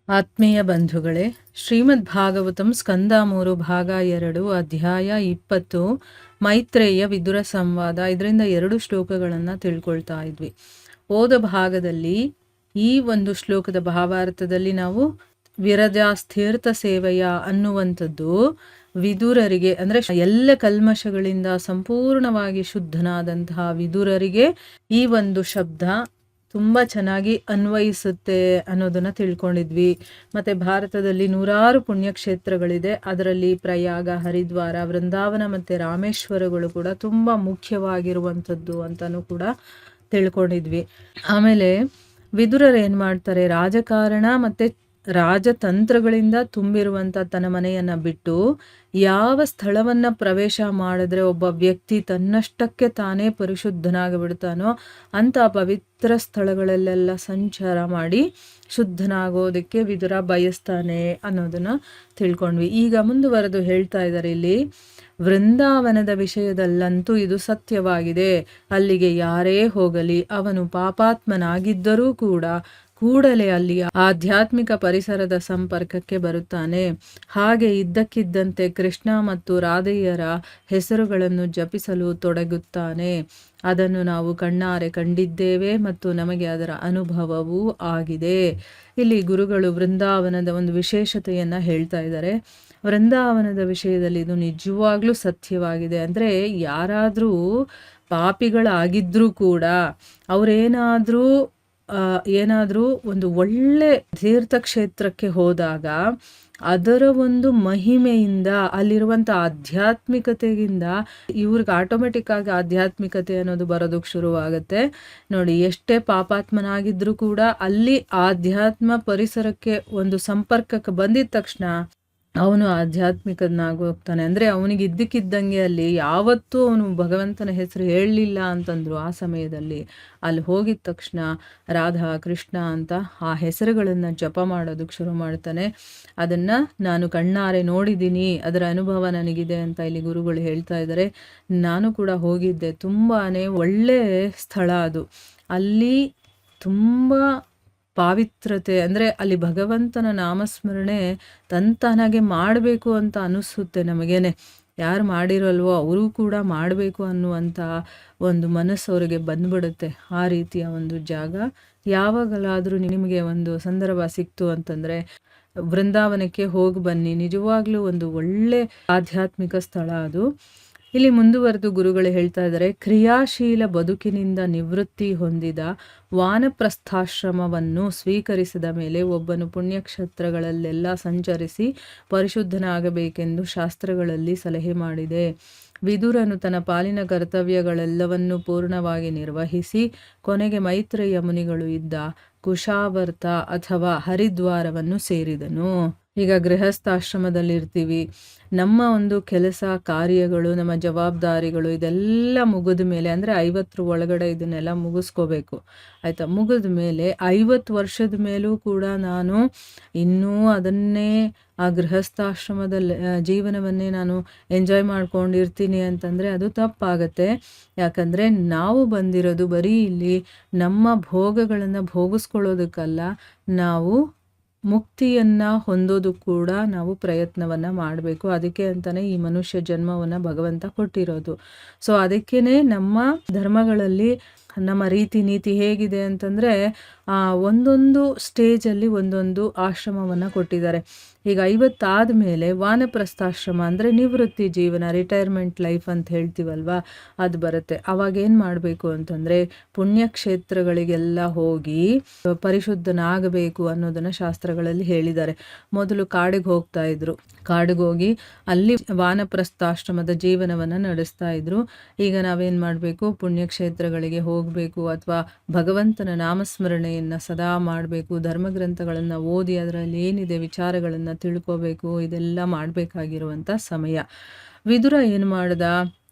ಆತ್ಮೀಯ ಬಂಧುಗಳೇ, ಶ್ರೀಮದ್ ಭಾಗವತಂ ಸ್ಕಂದ 3 ಭಾಗ 2 ಅಧ್ಯಾಯ 20 ಮೈತ್ರೇಯ ವಿದುರ ಸಂವಾದ. ಇದರಿಂದ 2 ಶ್ಲೋಕಗಳನ್ನು ತಿಳ್ಕೊಳ್ತಾ ಇದ್ವಿ. ಹೋದ ಭಾಗದಲ್ಲಿ ಈ ಒಂದು ಶ್ಲೋಕದ ಭಾವಾರ್ಥದಲ್ಲಿ ನಾವು ವಿರಜಾಸ್ಥೀರ್ಥ ಸೇವೆಯ ಅನ್ನುವಂಥದ್ದು ವಿದುರರಿಗೆ, ಅಂದ್ರೆ ಎಲ್ಲ ಕಲ್ಮಶಗಳಿಂದ ಸಂಪೂರ್ಣವಾಗಿ ಶುದ್ಧನಾದಂತಹ ವಿದುರರಿಗೆ ಈ ಒಂದು ಶಬ್ದ ತುಂಬ ಚೆನ್ನಾಗಿ ಅನ್ವಯಿಸುತ್ತೆ ಅನ್ನೋದನ್ನ ತಿಳ್ಕೊಂಡಿದ್ವಿ. ಮತ್ತೆ ಭಾರತದಲ್ಲಿ ನೂರಾರು ಪುಣ್ಯಕ್ಷೇತ್ರಗಳಿದೆ. ಅದರಲ್ಲಿ ಪ್ರಯಾಗ, ಹರಿದ್ವಾರ, ವೃಂದಾವನ ಮತ್ತೆ ರಾಮೇಶ್ವರಗಳು ಕೂಡ ತುಂಬ ಮುಖ್ಯವಾಗಿರುವಂಥದ್ದು ಅಂತಾನೂ ಕೂಡ ತಿಳ್ಕೊಂಡಿದ್ವಿ. ಆಮೇಲೆ ವಿದುರರು ಏನು ಮಾಡ್ತಾರೆ, ರಾಜಕಾರಣ ಮತ್ತೆ ರಾಜತಂತ್ರಗಳಿಂದ ತುಂಬಿರುವಂಥ ತನ್ನ ಮನೆಯನ್ನು ಬಿಟ್ಟು ಯಾವ ಸ್ಥಳವನ್ನು ಪ್ರವೇಶ ಮಾಡಿದ್ರೆ ಒಬ್ಬ ವ್ಯಕ್ತಿ ತನ್ನಷ್ಟಕ್ಕೆ ತಾನೇ ಪರಿಶುದ್ಧನಾಗಿಬಿಡ್ತಾನೋ ಅಂಥ ಪವಿತ್ರ ಸ್ಥಳಗಳಲ್ಲೆಲ್ಲ ಸಂಚಾರ ಮಾಡಿ ಶುದ್ಧನಾಗೋದಕ್ಕೆ ವಿದುರ ಬಯಸ್ತಾನೆ ಅನ್ನೋದನ್ನು ತಿಳ್ಕೊಂಡ್ವಿ. ಈಗ ಮುಂದುವರೆದು ಹೇಳ್ತಾ ಇದ್ದಾರೆ ಇಲ್ಲಿ, ವೃಂದಾವನದ ವಿಷಯದಲ್ಲಂತೂ ಇದು ಸತ್ಯವಾಗಿದೆ. ಅಲ್ಲಿಗೆ ಯಾರೇ ಹೋಗಲಿ ಅವನು ಪಾಪಾತ್ಮನಾಗಿದ್ದರೂ ಕೂಡ ಕೂಡಲೇ ಅಲ್ಲಿ ಆಧ್ಯಾತ್ಮಿಕ ಪರಿಸರದ ಸಂಪರ್ಕಕ್ಕೆ ಬರುತ್ತಾನೆ. ಹಾಗೆ ಇದ್ದಕ್ಕಿದ್ದಂತೆ ಕೃಷ್ಣ ಮತ್ತು ರಾಧೆಯರ ಹೆಸರುಗಳನ್ನು ಜಪಿಸಲು ತೊಡಗುತ್ತಾನೆ. ಅದನ್ನು ನಾವು ಕಣ್ಣಾರೆ ಕಂಡಿದ್ದೇವೆ ಮತ್ತು ನಮಗೆ ಅದರ ಅನುಭವವೂ ಆಗಿದೆ. ಇಲ್ಲಿ ಗುರುಗಳು ವೃಂದಾವನದ ಒಂದು ವಿಶೇಷತೆಯನ್ನು ಹೇಳ್ತಾ ಇದ್ದಾರೆ. ವೃಂದಾವನದ ವಿಷಯದಲ್ಲಿ ಇದು ನಿಜವಾಗ್ಲೂ ಸತ್ಯವಾಗಿದೆ. ಅಂದರೆ ಯಾರಾದರೂ ಪಾಪಿಗಳಾಗಿದ್ರೂ ಕೂಡ ಏನಾದರೂ ಒಂದು ಒಳ್ಳೆ ತೀರ್ಥಕ್ಷೇತ್ರಕ್ಕೆ ಹೋದಾಗ ಅದರ ಒಂದು ಮಹಿಮೆಯಿಂದ ಅಲ್ಲಿರುವಂಥ ಆಧ್ಯಾತ್ಮಿಕತೆಯಿಂದ ಇವ್ರಿಗೆ ಆಟೋಮೆಟಿಕ್ ಆಗಿ ಆಧ್ಯಾತ್ಮಿಕತೆ ಅನ್ನೋದು ಬರೋದಕ್ಕೆ ಶುರುವಾಗುತ್ತೆ. ನೋಡಿ, ಎಷ್ಟೇ ಪಾಪಾತ್ಮನಾಗಿದ್ರೂ ಕೂಡ ಅಲ್ಲಿ ಆಧ್ಯಾತ್ಮ ಪರಿಸರಕ್ಕೆ ಒಂದು ಸಂಪರ್ಕಕ್ಕೆ ಬಂದಿದ ತಕ್ಷಣ ಅವನು ಆಧ್ಯಾತ್ಮಿಕನಾಗಿ ಹೋಗ್ತಾನೆ. ಅಂದರೆ ಅವನಿಗೆ ಇದ್ದಕ್ಕಿದ್ದಂಗೆ ಅಲ್ಲಿ ಯಾವತ್ತೂ ಅವನು ಭಗವಂತನ ಹೆಸರು ಹೇಳಲಿಲ್ಲ ಅಂತಂದ್ರು ಆ ಸಮಯದಲ್ಲಿ ಅಲ್ಲಿ ಹೋಗಿದ ತಕ್ಷಣ ರಾಧಾ, ಕೃಷ್ಣ ಅಂತ ಆ ಹೆಸರುಗಳನ್ನು ಜಪ ಮಾಡೋದಕ್ಕೆ ಶುರು ಮಾಡ್ತಾನೆ. ಅದನ್ನು ನಾನು ಕಣ್ಣಾರೆ ನೋಡಿದ್ದೀನಿ, ಅದರ ಅನುಭವ ನನಗಿದೆ ಅಂತ ಇಲ್ಲಿ ಗುರುಗಳು ಹೇಳ್ತಾ ಇದ್ದಾರೆ. ನಾನು ಕೂಡ ಹೋಗಿದ್ದೆ. ತುಂಬಾ ಒಳ್ಳೆ ಸ್ಥಳ ಅದು. ಅಲ್ಲಿ ತುಂಬ ಪಾವಿತ್ರತೆ, ಅಂದರೆ ಅಲ್ಲಿ ಭಗವಂತನ ನಾಮಸ್ಮರಣೆ ತಂತಾನಾಗೆ ಮಾಡಬೇಕು ಅಂತ ಅನಿಸುತ್ತೆ ನಮಗೇನೆ. ಯಾರು ಮಾಡಿರಲ್ವೋ ಅವರು ಕೂಡ ಮಾಡಬೇಕು ಅನ್ನುವಂಥ ಒಂದು ಮನಸ್ಸು ಅವರಿಗೆ ಬಂದ್ಬಿಡುತ್ತೆ. ಆ ರೀತಿಯ ಒಂದು ಜಾಗ ಯಾವಾಗಲಾದರೂ ನಿಮಗೆ ಒಂದು ಸಂದರ್ಭ ಸಿಕ್ತು ಅಂತಂದರೆ ವೃಂದಾವನಕ್ಕೆ ಹೋಗಿ ಬನ್ನಿ. ನಿಜವಾಗ್ಲೂ ಒಂದು ಒಳ್ಳೆ ಆಧ್ಯಾತ್ಮಿಕ ಸ್ಥಳ ಅದು. ಇಲ್ಲಿ ಮುಂದುವರೆದು ಗುರುಗಳು ಹೇಳ್ತಾ ಇದ್ದಾರೆ, ಕ್ರಿಯಾಶೀಲ ಬದುಕಿನಿಂದ ನಿವೃತ್ತಿ ಹೊಂದಿದ ವಾನಪ್ರಸ್ಥಾಶ್ರಮವನ್ನು ಸ್ವೀಕರಿಸಿದ ಮೇಲೆ ಒಬ್ಬನು ಪುಣ್ಯಕ್ಷೇತ್ರಗಳಲ್ಲೆಲ್ಲ ಸಂಚರಿಸಿ ಪರಿಶುದ್ಧನಾಗಬೇಕೆಂದು ಶಾಸ್ತ್ರಗಳಲ್ಲಿ ಸಲಹೆ ಮಾಡಿದೆ. ವಿದುರನು ತನ್ನ ಪಾಲಿನ ಕರ್ತವ್ಯಗಳೆಲ್ಲವನ್ನೂ ಪೂರ್ಣವಾಗಿ ನಿರ್ವಹಿಸಿ ಕೊನೆಗೆ ಮೈತ್ರೇಯ ಮುನಿಗಳು ಇದ್ದ ಕುಶಾವರ್ತ ಅಥವಾ ಹರಿದ್ವಾರವನ್ನು ಸೇರಿದನು. ಈಗ ಗೃಹಸ್ಥಾಶ್ರಮದಲ್ಲಿರ್ತೀವಿ, ನಮ್ಮ ಒಂದು ಕೆಲಸ ಕಾರ್ಯಗಳು, ನಮ್ಮ ಜವಾಬ್ದಾರಿಗಳು ಇದೆಲ್ಲ ಮುಗಿದ ಮೇಲೆ, ಅಂದರೆ 50 ಒಳಗಡೆ ಇದನ್ನೆಲ್ಲ ಮುಗಿಸ್ಕೋಬೇಕು ಆಯಿತಾ. ಮುಗಿದ ಮೇಲೆ 50 ವರ್ಷದ ಮೇಲೂ ಕೂಡ ನಾನು ಇನ್ನೂ ಅದನ್ನೇ ಆ ಗೃಹಸ್ಥಾಶ್ರಮದ ಜೀವನವನ್ನೇ ನಾನು ಎಂಜಾಯ್ ಮಾಡ್ಕೊಂಡಿರ್ತೀನಿ ಅಂತಂದರೆ ಅದು ತಪ್ಪಾಗತ್ತೆ. ಯಾಕಂದರೆ ನಾವು ಬಂದಿರೋದು ಬರೀ ಇಲ್ಲಿ ನಮ್ಮ ಭೋಗಗಳನ್ನು ಭೋಗಿಸ್ಕೊಳ್ಳೋದಕ್ಕಲ್ಲ, ನಾವು ಮುಕ್ತಿಯನ್ನು ಹೊಂದೋದು ಕೂಡ ನಾವು ಪ್ರಯತ್ನವನ್ನು ಮಾಡಬೇಕು. ಅದಕ್ಕೆ ಅಂತಲೇ ಈ ಮನುಷ್ಯ ಜನ್ಮವನ್ನು ಭಗವಂತ ಕೊಟ್ಟಿರೋದು. ಸೊ ಅದಕ್ಕೇ ನಮ್ಮ ಧರ್ಮಗಳಲ್ಲಿ ನಮ್ಮ ರೀತಿ ನೀತಿ ಹೇಗಿದೆ ಅಂತಂದರೆ ಒಂದೊಂದು ಸ್ಟೇಜಲ್ಲಿ ಒಂದೊಂದು ಆಶ್ರಮವನ್ನು ಕೊಟ್ಟಿದ್ದಾರೆ. ಈಗ 50 ಆದಮೇಲೆ ವಾನಪ್ರಸ್ಥಾಶ್ರಮ ಅಂದರೆ ನಿವೃತ್ತಿ ಜೀವನ, ರಿಟೈರ್ಮೆಂಟ್ ಲೈಫ್ ಅಂತ ಹೇಳ್ತೀವಲ್ವ, ಅದು ಬರುತ್ತೆ. ಅವಾಗ ಏನು ಮಾಡಬೇಕು ಅಂತಂದರೆ ಪುಣ್ಯಕ್ಷೇತ್ರಗಳಿಗೆಲ್ಲ ಹೋಗಿ ಪರಿಶುದ್ಧನಾಗಬೇಕು ಅನ್ನೋದನ್ನು ಶಾಸ್ತ್ರಗಳಲ್ಲಿ ಹೇಳಿದ್ದಾರೆ. ಮೊದಲು ಕಾಡಿಗೆ ಹೋಗ್ತಾ ಇದ್ರು, ಕಾಡಿಗೆ ಹೋಗಿ ಅಲ್ಲಿ ವಾನಪ್ರಸ್ಥಾಶ್ರಮದ ಜೀವನವನ್ನು ನಡೆಸ್ತಾ ಇದ್ರು. ಈಗ ನಾವೇನು ಮಾಡಬೇಕು, ಪುಣ್ಯಕ್ಷೇತ್ರಗಳಿಗೆ ಹೋಗಬೇಕು ಅಥವಾ ಭಗವಂತನ ನಾಮಸ್ಮರಣೆಯನ್ನು ಸದಾ ಮಾಡಬೇಕು, ಧರ್ಮಗ್ರಂಥಗಳನ್ನು ಓದಿ ಅದರಲ್ಲಿ ಏನಿದೆ ವಿಚಾರಗಳನ್ನು ತಿಳ್ಕೋಬೇಕು. ಇದೆಲ್ಲ ಮಾಡಬೇಕಾಗಿರುವಂಥ ಸಮಯ. ವಿದುರ ಏನು ಮಾಡ್ದ,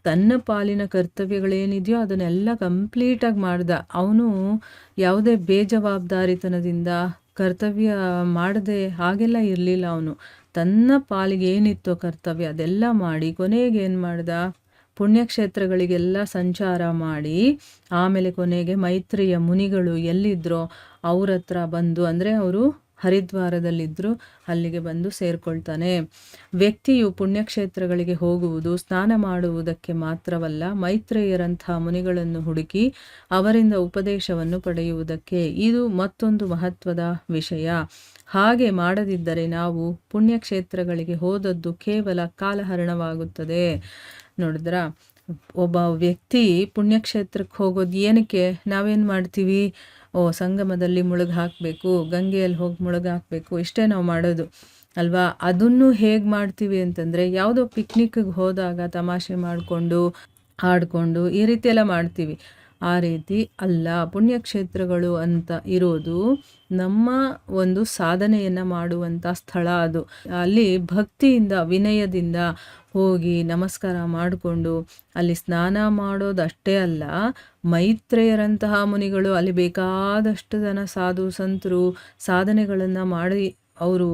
ತನ್ನ ಪಾಲಿನ ಕರ್ತವ್ಯಗಳೇನಿದೆಯೋ ಅದನ್ನೆಲ್ಲ ಕಂಪ್ಲೀಟಾಗಿ ಮಾಡ್ದ. ಅವನು ಯಾವುದೇ ಬೇಜವಾಬ್ದಾರಿತನದಿಂದ ಕರ್ತವ್ಯ ಮಾಡದೆ ಹಾಗೆಲ್ಲ ಇರಲಿಲ್ಲ. ಅವನು ತನ್ನ ಪಾಲಿಗೆ ಏನಿತ್ತೋ ಕರ್ತವ್ಯ ಅದೆಲ್ಲ ಮಾಡಿ ಕೊನೆಗೆ ಏನು ಮಾಡ್ದ, ಪುಣ್ಯಕ್ಷೇತ್ರಗಳಿಗೆಲ್ಲ ಸಂಚಾರ ಮಾಡಿ ಆಮೇಲೆ ಕೊನೆಗೆ ಮೈತ್ರೇಯ ಮುನಿಗಳು ಎಲ್ಲಿದ್ರೋ ಅವ್ರ ಹತ್ರ ಬಂದು, ಅಂದರೆ ಅವರು ಹರಿದ್ವಾರದಲ್ಲಿದ್ದರೂ ಅಲ್ಲಿಗೆ ಬಂದು ಸೇರಿಕೊಳ್ತಾನೆ. ವ್ಯಕ್ತಿಯು ಪುಣ್ಯಕ್ಷೇತ್ರಗಳಿಗೆ ಹೋಗುವುದು ಸ್ನಾನ ಮಾಡುವುದಕ್ಕೆ ಮಾತ್ರವಲ್ಲ, ಮೈತ್ರೇಯರಂತಹ ಮುನಿಗಳನ್ನು ಹುಡುಕಿ ಅವರಿಂದ ಉಪದೇಶವನ್ನು ಪಡೆಯುವುದಕ್ಕೆ. ಇದು ಮತ್ತೊಂದು ಮಹತ್ವದ ವಿಷಯ. ಹಾಗೆ ಮಾಡದಿದ್ದರೆ ನಾವು ಪುಣ್ಯಕ್ಷೇತ್ರಗಳಿಗೆ ಹೋದದ್ದು ಕೇವಲ ಕಾಲಹರಣವಾಗುತ್ತದೆ. ನೋಡಿದ್ರ, ಒಬ್ಬ ವ್ಯಕ್ತಿ ಪುಣ್ಯಕ್ಷೇತ್ರಕ್ಕೆ ಹೋಗೋದು ಏನಕ್ಕೆ? ನಾವೇನು ಮಾಡ್ತೀವಿ? ಸಂಗಮದಲ್ಲಿ ಮುಳುಗಿ ಹಾಕಬೇಕು, ಗಂಗೆಯಲ್ಲಿ ಹೋಗಿ ಮುಳುಗಿ ಹಾಕಬೇಕು, ಇಷ್ಟೇ ನಾವು ಮಾಡೋದು ಅಲ್ವಾ? ಅದನ್ನು ಹೇಗೆ ಮಾಡ್ತೀವಿ ಅಂತಂದರೆ, ಯಾವುದೋ ಪಿಕ್ನಿಕ್ಗೆ ಹೋದಾಗ ತಮಾಷೆ ಮಾಡಿಕೊಂಡು ಆಡಿಕೊಂಡು ಈ ರೀತಿ ಎಲ್ಲ ಮಾಡ್ತೀವಿ. ಆ ರೀತಿ ಅಲ್ಲ. ಪುಣ್ಯಕ್ಷೇತ್ರಗಳು ಅಂತ ಇರೋದು ನಮ್ಮ ಒಂದು ಸಾಧನೆಯನ್ನು ಮಾಡುವಂಥ ಸ್ಥಳ. ಅದು ಅಲ್ಲಿ ಭಕ್ತಿಯಿಂದ ವಿನಯದಿಂದ ಹೋಗಿ ನಮಸ್ಕಾರ ಮಾಡಿಕೊಂಡು ಅಲ್ಲಿ ಸ್ನಾನ ಮಾಡೋದಷ್ಟೇ ಅಲ್ಲ, ಮೈತ್ರೇಯರಂತಹ ಮುನಿಗಳು ಅಲ್ಲಿ ಬೇಕಾದಷ್ಟು ಜನ ಸಾಧು ಸಂತರು ಸಾಧನೆಗಳನ್ನು ಮಾಡಿ ಅವರು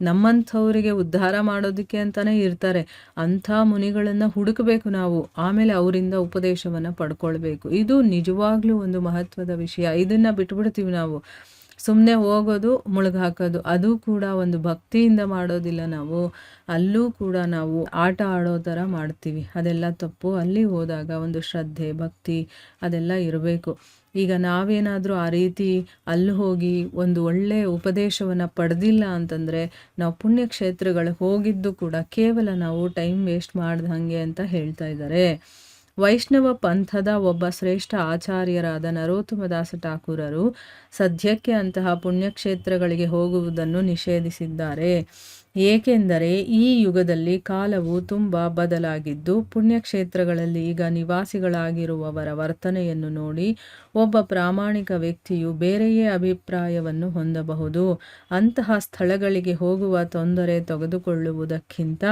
ನಮ್ಮಂಥವರಿಗೆ ಉದ್ಧಾರ ಮಾಡೋದಕ್ಕೆ ಅಂತಲೇ ಇರ್ತಾರೆ. ಅಂಥ ಮುನಿಗಳನ್ನು ಹುಡುಕಬೇಕು ನಾವು, ಆಮೇಲೆ ಅವರಿಂದ ಉಪದೇಶವನ್ನು ಪಡ್ಕೊಳ್ಬೇಕು. ಇದು ನಿಜವಾಗ್ಲೂ ಒಂದು ಮಹತ್ವದ ವಿಷಯ. ಇದನ್ನು ಬಿಟ್ಬಿಡ್ತೀವಿ ನಾವು, ಸುಮ್ಮನೆ ಹೋಗೋದು ಮುಳುಗಿ ಹಾಕೋದು. ಅದು ಕೂಡ ಒಂದು ಭಕ್ತಿಯಿಂದ ಮಾಡೋದಿಲ್ಲ ನಾವು, ಅಲ್ಲೂ ಕೂಡ ನಾವು ಆಟ ಆಡೋ ಥರ ಮಾಡ್ತೀವಿ. ಅದೆಲ್ಲ ತಪ್ಪು. ಅಲ್ಲಿ ಹೋದಾಗ ಒಂದು ಶ್ರದ್ಧೆ ಭಕ್ತಿ ಅದೆಲ್ಲ ಇರಬೇಕು. ಈಗ ನಾವೇನಾದರೂ ಆ ರೀತಿ ಅಲ್ಲಿ ಹೋಗಿ ಒಂದು ಒಳ್ಳೆಯ ಉಪದೇಶವನ್ನು ಪಡೆದಿಲ್ಲ ಅಂತಂದರೆ ನಾವು ಪುಣ್ಯಕ್ಷೇತ್ರಗಳಿಗೆ ಹೋಗಿದ್ದು ಕೂಡ ಕೇವಲ ನಾವು ಟೈಮ್ ವೇಸ್ಟ್ ಮಾಡ್ದಂಗೆ ಅಂತ ಹೇಳ್ತಾ ಇದ್ದಾರೆ. ವೈಷ್ಣವ ಪಂಥದ ಒಬ್ಬ ಶ್ರೇಷ್ಠ ಆಚಾರ್ಯರಾದ ನರೋತ್ತಮದಾಸ ಠಾಕೂರರು ಸದ್ಯಕ್ಕೆ ಅಂತಹ ಪುಣ್ಯಕ್ಷೇತ್ರಗಳಿಗೆ ಹೋಗುವುದನ್ನು ನಿಷೇಧಿಸಿದ್ದಾರೆ. ಏಕೆಂದರೆ ಈ ಯುಗದಲ್ಲಿ ಕಾಲವು ತುಂಬ ಬದಲಾಗಿದ್ದು ಪುಣ್ಯಕ್ಷೇತ್ರಗಳಲ್ಲಿ ಈಗ ನಿವಾಸಿಗಳಾಗಿರುವವರ ವರ್ತನೆಯನ್ನು ನೋಡಿ ಒಬ್ಬ ಪ್ರಾಮಾಣಿಕ ವ್ಯಕ್ತಿಯು ಬೇರೆಯೇ ಅಭಿಪ್ರಾಯವನ್ನು ಹೊಂದಬಹುದು. ಅಂತಹ ಸ್ಥಳಗಳಿಗೆ ಹೋಗುವ ತೊಂದರೆ ತೆಗೆದುಕೊಳ್ಳುವುದಕ್ಕಿಂತ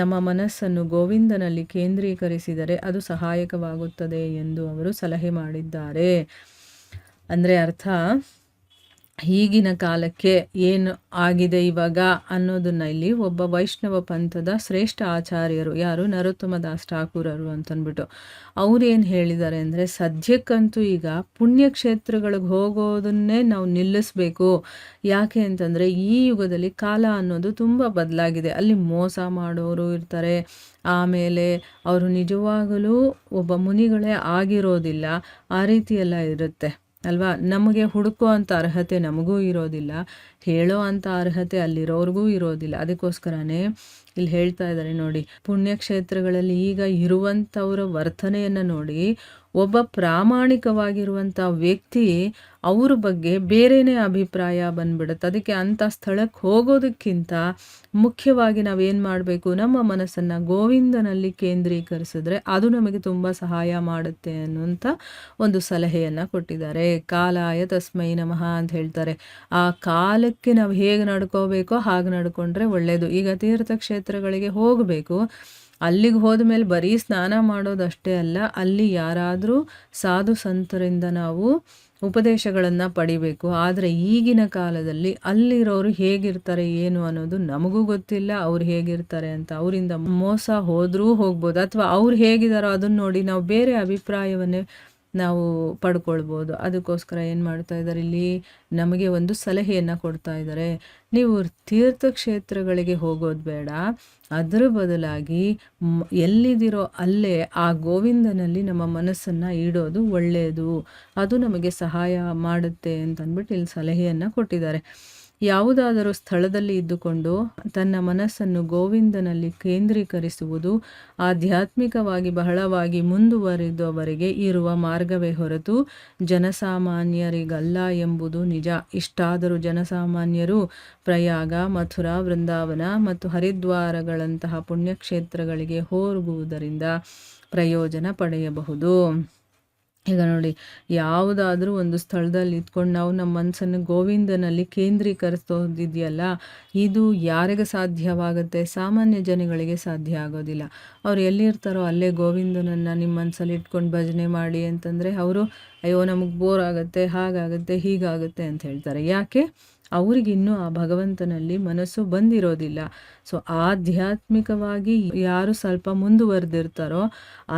ನಮ್ಮ ಮನಸ್ಸನ್ನು ಗೋವಿಂದನಲ್ಲಿ ಕೇಂದ್ರೀಕರಿಸಿದರೆ ಅದು ಸಹಾಯಕವಾಗುತ್ತದೆ ಎಂದು ಅವರು ಸಲಹೆ ಮಾಡಿದ್ದಾರೆ. ಅಂದರೆ ಅರ್ಥ, ಈಗಿನ ಕಾಲಕ್ಕೆ ಏನು ಆಗಿದೆ ಇವಾಗ ಅನ್ನೋದನ್ನ ಇಲ್ಲಿ ಒಬ್ಬ ವೈಷ್ಣವ ಪಂಥದ ಶ್ರೇಷ್ಠ ಆಚಾರ್ಯರು, ಯಾರು? ನರೋತ್ತಮದಾಸ್ ಠಾಕೂರರು ಅಂತಂದ್ಬಿಟ್ಟು ಅವ್ರೇನು ಹೇಳಿದ್ದಾರೆ ಅಂದರೆ, ಸದ್ಯಕ್ಕಂತೂ ಈಗ ಪುಣ್ಯಕ್ಷೇತ್ರಗಳಿಗೆ ಹೋಗೋದನ್ನೇ ನಾವು ನಿಲ್ಲಿಸ್ಬೇಕು. ಯಾಕೆ ಅಂತಂದರೆ ಈ ಯುಗದಲ್ಲಿ ಕಾಲ ಅನ್ನೋದು ತುಂಬ ಬದಲಾಗಿದೆ. ಅಲ್ಲಿ ಮೋಸ ಮಾಡೋರು ಇರ್ತಾರೆ, ಆಮೇಲೆ ಅವರು ನಿಜವಾಗಲೂ ಒಬ್ಬ ಮುನಿಗಳೇ ಆಗಿರೋದಿಲ್ಲ, ಆ ರೀತಿ ಎಲ್ಲ ಇರುತ್ತೆ ಅಲ್ವಾ? ನಮಗೆ ಹುಡುಕೋ ಅಂಥ ಅರ್ಹತೆ ನಮಗೂ ಇರೋದಿಲ್ಲ, ಹೇಳೋ ಅಂಥ ಅರ್ಹತೆ ಅಲ್ಲಿರೋರಿಗೂ ಇರೋದಿಲ್ಲ. ಅದಕ್ಕೋಸ್ಕರನೇ ಇಲ್ಲಿ ಹೇಳ್ತಾ ಇದ್ದಾರೆ ನೋಡಿ, ಪುಣ್ಯಕ್ಷೇತ್ರಗಳಲ್ಲಿ ಈಗ ಇರುವಂಥವ್ರ ವರ್ತನೆಯನ್ನು ನೋಡಿ ಒಬ್ಬ ಪ್ರಾಮಾಣಿಕವಾಗಿರುವಂಥ ವ್ಯಕ್ತಿ ಅವ್ರ ಬಗ್ಗೆ ಬೇರೆಯೇ ಅಭಿಪ್ರಾಯ ಬಂದ್ಬಿಡುತ್ತೆ. ಅದಕ್ಕೆ ಅಂಥ ಸ್ಥಳಕ್ಕೆ ಹೋಗೋದಕ್ಕಿಂತ ಮುಖ್ಯವಾಗಿ ನಾವೇನು ಮಾಡಬೇಕು, ನಮ್ಮ ಮನಸ್ಸನ್ನು ಗೋವಿಂದನಲ್ಲಿ ಕೇಂದ್ರೀಕರಿಸಿದ್ರೆ ಅದು ನಮಗೆ ತುಂಬ ಸಹಾಯ ಮಾಡುತ್ತೆ ಅನ್ನುವಂಥ ಒಂದು ಸಲಹೆಯನ್ನು ಕೊಟ್ಟಿದ್ದಾರೆ. ಕಾಲಾಯ ತಸ್ಮೈ ನಮಃ ಅಂತ ಹೇಳ್ತಾರೆ. ಆ ಕಾಲಕ್ಕೆ ನಾವು ಹೇಗೆ ನಡ್ಕೋಬೇಕೋ ಹಾಗೆ ನಡ್ಕೊಂಡ್ರೆ ಒಳ್ಳೆಯದು. ಈಗ ತೀರ್ಥಕ್ಷೇತ್ರಗಳಿಗೆ ಹೋಗಬೇಕು, ಅಲ್ಲಿಗೆ ಹೋದ ಮೇಲೆ ಬರೀ ಸ್ನಾನ ಮಾಡೋದಷ್ಟೇ ಅಲ್ಲ, ಅಲ್ಲಿ ಯಾರಾದರೂ ಸಾಧು ಸಂತರಿಂದ ನಾವು ಉಪದೇಶಗಳನ್ನು ಪಡಿಬೇಕು. ಆದರೆ ಈಗಿನ ಕಾಲದಲ್ಲಿ ಅಲ್ಲಿರೋರು ಹೇಗಿರ್ತಾರೆ ಏನು ಅನ್ನೋದು ನಮಗೂ ಗೊತ್ತಿಲ್ಲ, ಅವ್ರು ಹೇಗಿರ್ತಾರೆ ಅಂತ. ಅವರಿಂದ ಮೋಸ ಹೋದರೂ ಹೋಗ್ಬೋದು, ಅಥವಾ ಅವ್ರು ಹೇಗಿದ್ದಾರೋ ಅದನ್ನು ನೋಡಿ ನಾವು ಬೇರೆ ಅಭಿಪ್ರಾಯವನ್ನೇ ನಾವು ಪಡ್ಕೊಳ್ಬೋದು. ಅದಕ್ಕೋಸ್ಕರ ಏನು ಮಾಡ್ತಾ ಇದ್ದಾರೆ, ಇಲ್ಲಿ ನಮಗೆ ಒಂದು ಸಲಹೆಯನ್ನು ಕೊಡ್ತಾ ಇದ್ದಾರೆ. ನೀವು ತೀರ್ಥಕ್ಷೇತ್ರಗಳಿಗೆ ಹೋಗೋದು ಬೇಡ, ಅದರ ಬದಲಾಗಿ ಎಲ್ಲಿದಿರೋ ಅಲ್ಲೇ ಆ ಗೋವಿಂದನಲ್ಲಿ ನಮ್ಮ ಮನಸ್ಸನ್ನು ಇಡೋದು ಒಳ್ಳೆಯದು, ಅದು ನಮಗೆ ಸಹಾಯ ಮಾಡುತ್ತೆ ಅಂತಂದ್ಬಿಟ್ಟು ಇಲ್ಲಿ ಸಲಹೆಯನ್ನು ಕೊಟ್ಟಿದ್ದಾರೆ. ಯಾವುದಾದರೂ ಸ್ಥಳದಲ್ಲಿ ಇದ್ದುಕೊಂಡು ತನ್ನ ಮನಸ್ಸನ್ನು ಗೋವಿಂದನಲ್ಲಿ ಕೇಂದ್ರೀಕರಿಸುವುದು ಆಧ್ಯಾತ್ಮಿಕವಾಗಿ ಬಹಳವಾಗಿ ಮುಂದುವರಿದವರಿಗೆ ಇರುವ ಮಾರ್ಗವೇ ಹೊರತು ಜನಸಾಮಾನ್ಯರಿಗಲ್ಲ ಎಂಬುದು ನಿಜ. ಇಷ್ಟಾದರೂ ಜನಸಾಮಾನ್ಯರು ಪ್ರಯಾಗ, ಮಥುರಾ, ವೃಂದಾವನ ಮತ್ತು ಹರಿದ್ವಾರಗಳಂತಹ ಪುಣ್ಯಕ್ಷೇತ್ರಗಳಿಗೆ ಹೋಗುವುದರಿಂದ ಪ್ರಯೋಜನ ಪಡೆಯಬಹುದು. ಈಗ ನೋಡಿ, ಯಾವುದಾದ್ರೂ ಒಂದು ಸ್ಥಳದಲ್ಲಿ ಇದ್ಕೊಂಡು ನಾವು ನಮ್ಮ ಮನಸ್ಸನ್ನು ಗೋವಿಂದನಲ್ಲಿ ಕೇಂದ್ರೀಕರಿಸೋದಿದೆಯಲ್ಲ, ಇದು ಯಾರಿಗೆ ಸಾಧ್ಯವಾಗುತ್ತೆ? ಸಾಮಾನ್ಯ ಜನಗಳಿಗೆ ಸಾಧ್ಯ ಆಗೋದಿಲ್ಲ. ಅವ್ರು ಎಲ್ಲಿರ್ತಾರೋ ಅಲ್ಲೇ ಗೋವಿಂದನನ್ನು ನಿಮ್ಮ ಮನಸ್ಸಲ್ಲಿ ಇಟ್ಕೊಂಡು ಭಜನೆ ಮಾಡಿ ಅಂತಂದರೆ ಅವರು ಅಯ್ಯೋ ನಮಗೆ ಬೋರ್ ಆಗುತ್ತೆ, ಹಾಗಾಗುತ್ತೆ, ಹೀಗಾಗುತ್ತೆ ಅಂತ ಹೇಳ್ತಾರೆ. ಯಾಕೆ? ಅವ್ರಿಗಿನ್ನೂ ಆ ಭಗವಂತನಲ್ಲಿ ಮನಸ್ಸು ಬಂದಿರೋದಿಲ್ಲ. ಸೊ ಆಧ್ಯಾತ್ಮಿಕವಾಗಿ ಯಾರು ಸ್ವಲ್ಪ ಮುಂದುವರೆದಿರ್ತಾರೋ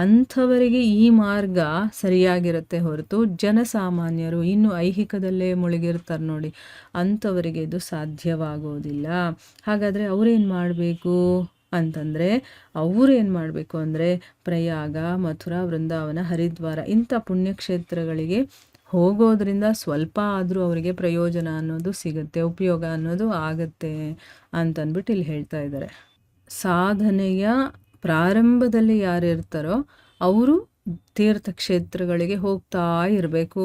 ಅಂಥವರಿಗೆ ಈ ಮಾರ್ಗ ಸರಿಯಾಗಿರುತ್ತೆ ಹೊರತು ಜನಸಾಮಾನ್ಯರು ಇನ್ನೂ ಐಹಿಕದಲ್ಲೇ ಮುಳುಗಿರ್ತಾರೆ ನೋಡಿ, ಅಂಥವರಿಗೆ ಇದು ಸಾಧ್ಯವಾಗೋದಿಲ್ಲ. ಹಾಗಾದರೆ ಅವರೇನು ಮಾಡಬೇಕು ಅಂತಂದರೆ, ಏನು ಮಾಡಬೇಕು ಅಂದರೆ ಪ್ರಯಾಗ, ಮಥುರಾ, ವೃಂದಾವನ, ಹರಿದ್ವಾರ ಇಂಥ ಪುಣ್ಯಕ್ಷೇತ್ರಗಳಿಗೆ ಹೋಗೋದ್ರಿಂದ ಸ್ವಲ್ಪ ಆದರೂ ಅವರಿಗೆ ಪ್ರಯೋಜನ ಅನ್ನೋದು ಸಿಗುತ್ತೆ, ಉಪಯೋಗ ಅನ್ನೋದು ಆಗುತ್ತೆ ಅಂತಂದ್ಬಿಟ್ಟು ಇಲ್ಲಿ ಹೇಳ್ತಾ ಇದ್ದಾರೆ. ಸಾಧನೆಯ ಪ್ರಾರಂಭದಲ್ಲಿ ಯಾರು ಇರ್ತಾರೋ ಅವರು ತೀರ್ಥಕ್ಷೇತ್ರಗಳಿಗೆ ಹೋಗ್ತಾ ಇರಬೇಕು,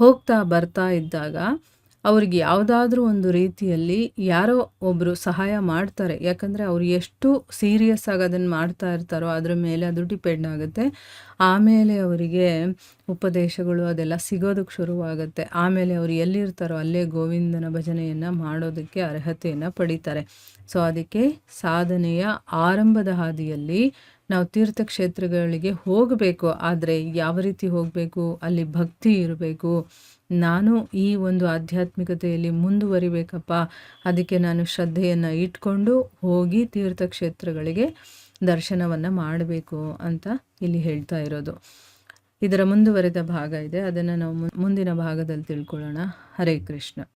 ಹೋಗ್ತಾ ಬರ್ತಾ ಇದ್ದಾಗ ಅವ್ರಿಗೆ ಯಾವುದಾದ್ರೂ ಒಂದು ರೀತಿಯಲ್ಲಿ ಯಾರೋ ಒಬ್ಬರು ಸಹಾಯ ಮಾಡ್ತಾರೆ. ಯಾಕಂದರೆ ಅವ್ರು ಎಷ್ಟು ಸೀರಿಯಸ್ ಆಗಿ ಅದನ್ನು ಮಾಡ್ತಾ ಇರ್ತಾರೋ ಅದ್ರ ಮೇಲೆ ಅದು ಡಿಪೆಂಡ್ ಆಗುತ್ತೆ. ಆಮೇಲೆ ಅವರಿಗೆ ಉಪದೇಶಗಳು ಅದೆಲ್ಲ ಸಿಗೋದಕ್ಕೆ ಶುರುವಾಗುತ್ತೆ. ಆಮೇಲೆ ಅವರು ಎಲ್ಲಿರ್ತಾರೋ ಅಲ್ಲೇ ಗೋವಿಂದನ ಭಜನೆಯನ್ನು ಮಾಡೋದಕ್ಕೆ ಅರ್ಹತೆಯನ್ನು ಪಡಿತಾರೆ. ಸೊ ಅದಕ್ಕೆ ಸಾಧನೆಯ ಆರಂಭದ ಹಾದಿಯಲ್ಲಿ ನಾವು ತೀರ್ಥಕ್ಷೇತ್ರಗಳಿಗೆ ಹೋಗಬೇಕು. ಆದರೆ ಯಾವ ರೀತಿ ಹೋಗಬೇಕು? ಅಲ್ಲಿ ಭಕ್ತಿ ಇರಬೇಕು. ನಾನು ಈ ಒಂದು ಆಧ್ಯಾತ್ಮಿಕತೆಯಲ್ಲಿ ಮುಂದುವರಿಬೇಕಪ್ಪ, ಅದಕ್ಕೆ ನಾನು ಶ್ರದ್ಧೆಯನ್ನು ಇಟ್ಕೊಂಡು ಹೋಗಿ ತೀರ್ಥಕ್ಷೇತ್ರಗಳಿಗೆ ದರ್ಶನವನ್ನು ಮಾಡಬೇಕು ಅಂತ ಇಲ್ಲಿ ಹೇಳ್ತಾ ಇರೋದು. ಇದರ ಮುಂದುವರೆದ ಭಾಗ ಇದೆ, ಅದನ್ನು ನಾವು ಮುಂದಿನ ಭಾಗದಲ್ಲಿ ತಿಳ್ಕೊಳ್ಳೋಣ. ಹರೇ ಕೃಷ್ಣ.